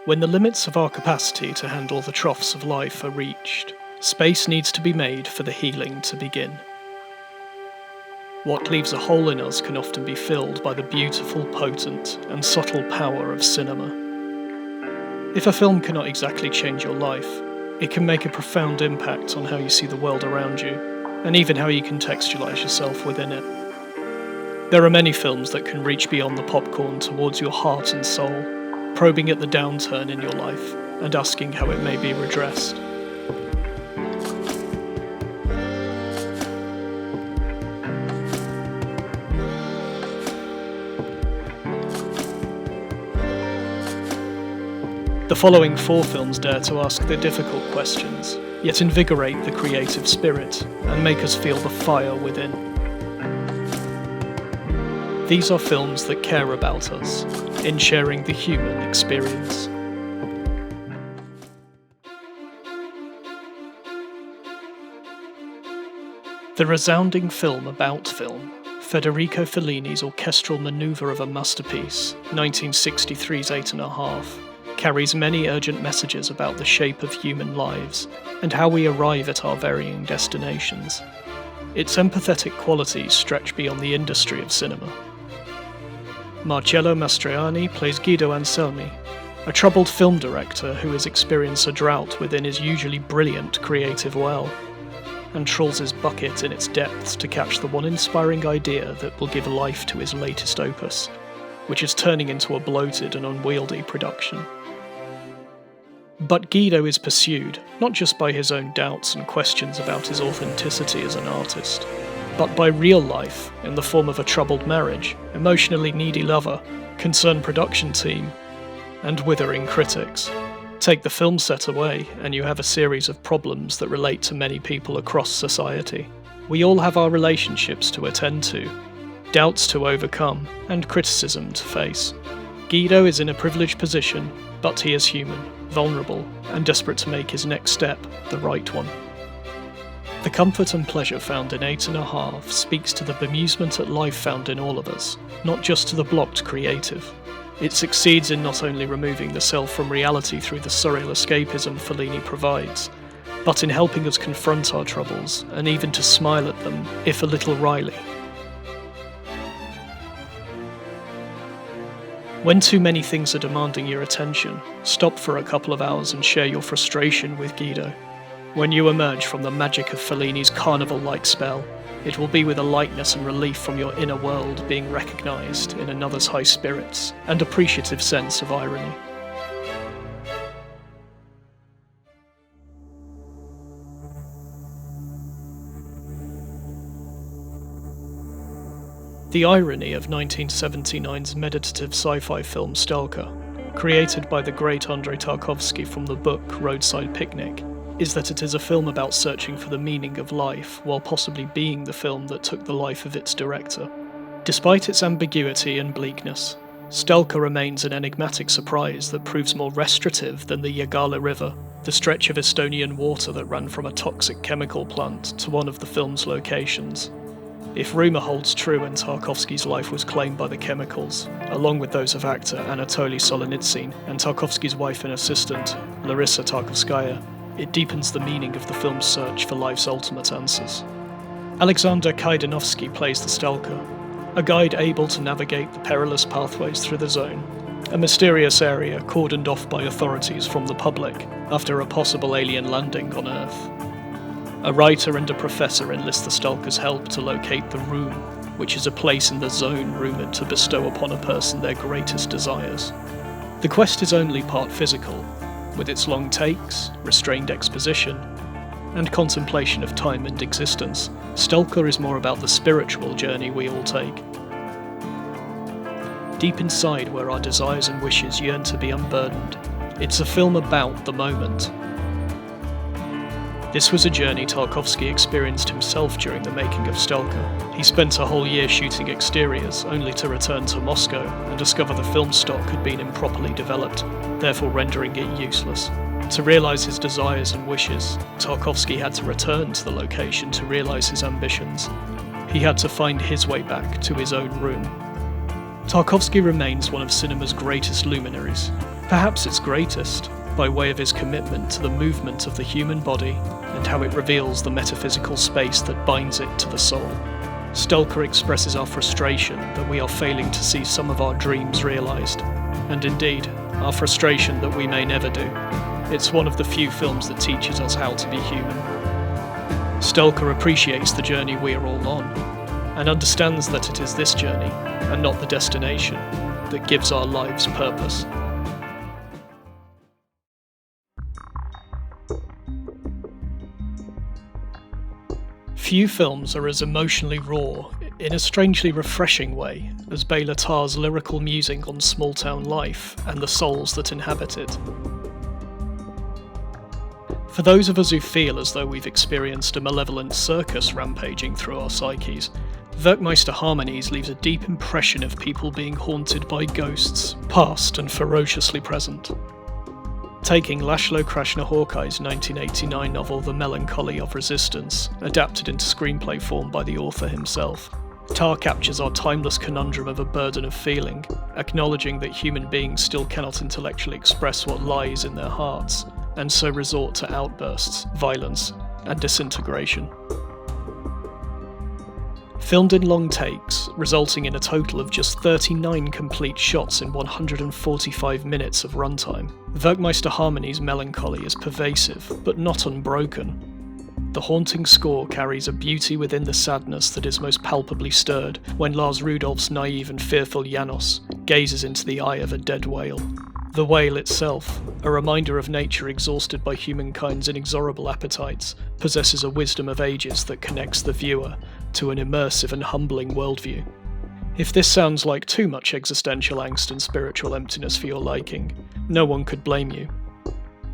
When the limits of our capacity to handle the troughs of life are reached, space needs to be made for the healing to begin. What leaves a hole in us can often be filled by the beautiful, potent, and subtle power of cinema. If a film cannot exactly change your life, it can make a profound impact on how you see the world around you, and even how you contextualize yourself within it. There are many films that can reach beyond the popcorn towards your heart and soul, probing at the downturn in your life and asking how it may be redressed. The following 4 films dare to ask the difficult questions, yet invigorate the creative spirit and make us feel the fire within. These are films that care about us, in sharing the human experience. The resounding film about film, Federico Fellini's orchestral maneuver of a masterpiece, 1963's 8½, carries many urgent messages about the shape of human lives and how we arrive at our varying destinations. Its empathetic qualities stretch beyond the industry of cinema. Marcello Mastroianni plays Guido Anselmi, a troubled film director who has experienced a drought within his usually brilliant creative well, and trawls his bucket in its depths to catch the one inspiring idea that will give life to his latest opus, which is turning into a bloated and unwieldy production. But Guido is pursued, not just by his own doubts and questions about his authenticity as an artist, but by real life in the form of a troubled marriage, emotionally needy lover, concerned production team, and withering critics. Take the film set away, and you have a series of problems that relate to many people across society. We all have our relationships to attend to, doubts to overcome, and criticism to face. Guido is in a privileged position, but he is human, vulnerable, and desperate to make his next step the right one. The comfort and pleasure found in 8½, speaks to the bemusement at life found in all of us, not just to the blocked creative. It succeeds in not only removing the self from reality through the surreal escapism Fellini provides, but in helping us confront our troubles and even to smile at them, if a little wryly. When too many things are demanding your attention, stop for a couple of hours and share your frustration with Guido. When you emerge from the magic of Fellini's carnival-like spell, it will be with a lightness and relief from your inner world being recognised in another's high spirits and appreciative sense of irony. The irony of 1979's meditative sci-fi film Stalker, created by the great Andrei Tarkovsky from the book Roadside Picnic, is that it is a film about searching for the meaning of life while possibly being the film that took the life of its director. Despite its ambiguity and bleakness, Stalker remains an enigmatic surprise that proves more restorative than the Yagala River, the stretch of Estonian water that ran from a toxic chemical plant to one of the film's locations. If rumour holds true and Tarkovsky's life was claimed by the chemicals, along with those of actor Anatoly Solzhenitsyn and Tarkovsky's wife and assistant, Larissa Tarkovskaya, it deepens the meaning of the film's search for life's ultimate answers. Alexander Kaidanovsky plays the Stalker, a guide able to navigate the perilous pathways through the zone, a mysterious area cordoned off by authorities from the public after a possible alien landing on Earth. A writer and a professor enlist the Stalker's help to locate the Room, which is a place in the zone rumoured to bestow upon a person their greatest desires. The quest is only part physical, with its long takes, restrained exposition, and contemplation of time and existence. Stalker is more about the spiritual journey we all take. Deep inside where our desires and wishes yearn to be unburdened, it's a film about the moment. This was a journey Tarkovsky experienced himself during the making of Stalker. He spent a whole year shooting exteriors, only to return to Moscow and discover the film stock had been improperly developed, therefore rendering it useless. To realise his desires and wishes, Tarkovsky had to return to the location to realise his ambitions. He had to find his way back to his own room. Tarkovsky remains one of cinema's greatest luminaries, perhaps its greatest, by way of his commitment to the movement of the human body and how it reveals the metaphysical space that binds it to the soul. Stalker expresses our frustration that we are failing to see some of our dreams realised, and indeed, our frustration that we may never do. It's one of the few films that teaches us how to be human. Stalker appreciates the journey we are all on, and understands that it is this journey, and not the destination, that gives our lives purpose. Few films are as emotionally raw, in a strangely refreshing way, as Bela Tarr's lyrical musing on small-town life and the souls that inhabit it. For those of us who feel as though we've experienced a malevolent circus rampaging through our psyches, Werckmeister Harmonies leaves a deep impression of people being haunted by ghosts, past and ferociously present. Taking Laszlo Krasznahorkai's 1989 novel The Melancholy of Resistance, adapted into screenplay form by the author himself, Tarr captures our timeless conundrum of a burden of feeling, acknowledging that human beings still cannot intellectually express what lies in their hearts, and so resort to outbursts, violence, and disintegration. Filmed in long takes, resulting in a total of just 39 complete shots in 145 minutes of runtime, Werckmeister Harmonies' melancholy is pervasive, but not unbroken. The haunting score carries a beauty within the sadness that is most palpably stirred when Lars Rudolph's naive and fearful Janos gazes into the eye of a dead whale. The whale itself, a reminder of nature exhausted by humankind's inexorable appetites, possesses a wisdom of ages that connects the viewer to an immersive and humbling worldview. If this sounds like too much existential angst and spiritual emptiness for your liking, no one could blame you.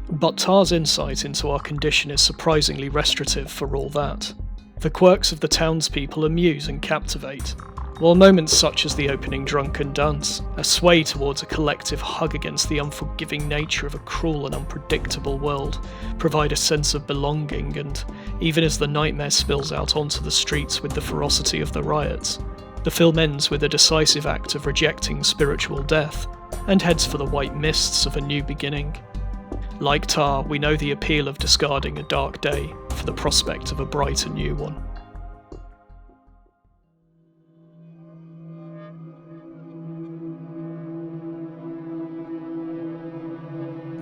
But Tarr's insight into our condition is surprisingly restorative for all that. The quirks of the townspeople amuse and captivate, while moments such as the opening drunken dance, a sway towards a collective hug against the unforgiving nature of a cruel and unpredictable world, provide a sense of belonging, and even as the nightmare spills out onto the streets with the ferocity of the riots, the film ends with a decisive act of rejecting spiritual death, and heads for the white mists of a new beginning. Like Tarr, we know the appeal of discarding a dark day for the prospect of a brighter new one.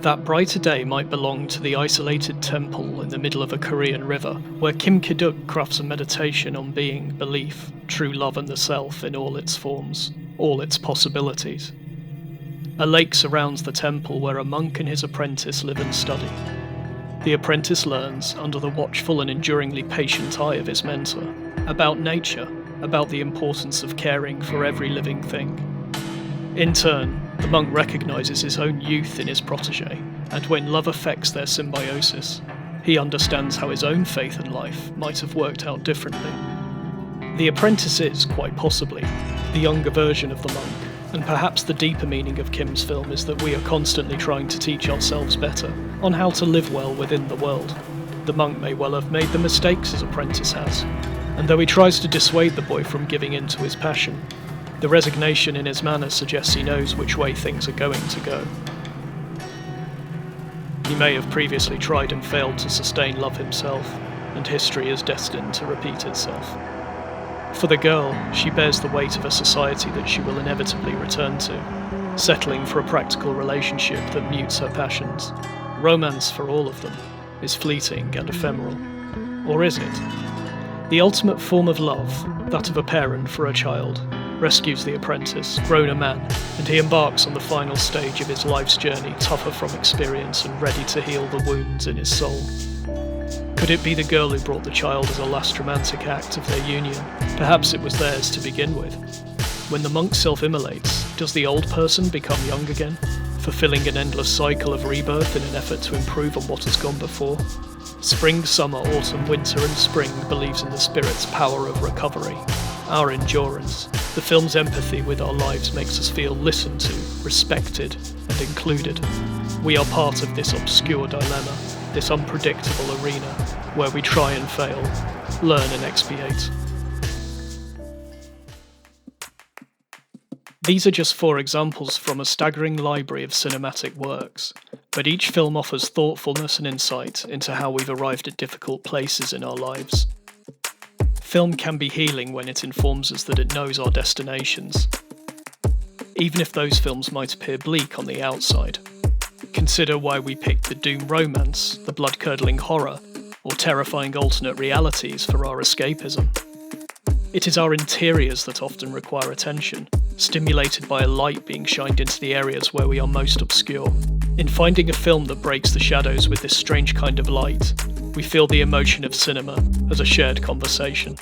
That brighter day might belong to the isolated temple in the middle of a Korean river, where Kim Ki-duk crafts a meditation on being, belief, true love and the self in all its forms, all its possibilities. A lake surrounds the temple where a monk and his apprentice live and study. The apprentice learns, under the watchful and enduringly patient eye of his mentor, about nature, about the importance of caring for every living thing. In turn, the monk recognises his own youth in his protege, and when love affects their symbiosis, he understands how his own faith and life might have worked out differently. The apprentice is, quite possibly, the younger version of the monk, and perhaps the deeper meaning of Kim's film is that we are constantly trying to teach ourselves better on how to live well within the world. The monk may well have made the mistakes his apprentice has, and though he tries to dissuade the boy from giving in to his passion, the resignation in his manner suggests he knows which way things are going to go. He may have previously tried and failed to sustain love himself, and history is destined to repeat itself. For the girl, she bears the weight of a society that she will inevitably return to, settling for a practical relationship that mutes her passions. Romance, for all of them, is fleeting and ephemeral. Or is it? The ultimate form of love, that of a parent for a child, rescues the apprentice, grown a man, and he embarks on the final stage of his life's journey, tougher from experience and ready to heal the wounds in his soul. Could it be the girl who brought the child as a last romantic act of their union? Perhaps it was theirs to begin with. When the monk self-immolates, does the old person become young again, fulfilling an endless cycle of rebirth in an effort to improve on what has gone before? Spring, summer, autumn, winter and spring believes in the spirit's power of recovery. Our endurance, the film's empathy with our lives makes us feel listened to, respected, and included. We are part of this obscure dilemma, this unpredictable arena, where we try and fail, learn and expiate. These are just 4 examples from a staggering library of cinematic works, but each film offers thoughtfulness and insight into how we've arrived at difficult places in our lives. Film can be healing when it informs us that it knows our destinations, even if those films might appear bleak on the outside. Consider why we picked the doom romance, the blood-curdling horror, or terrifying alternate realities for our escapism. It is our interiors that often require attention, stimulated by a light being shined into the areas where we are most obscure. In finding a film that breaks the shadows with this strange kind of light, we feel the emotion of cinema as a shared conversation.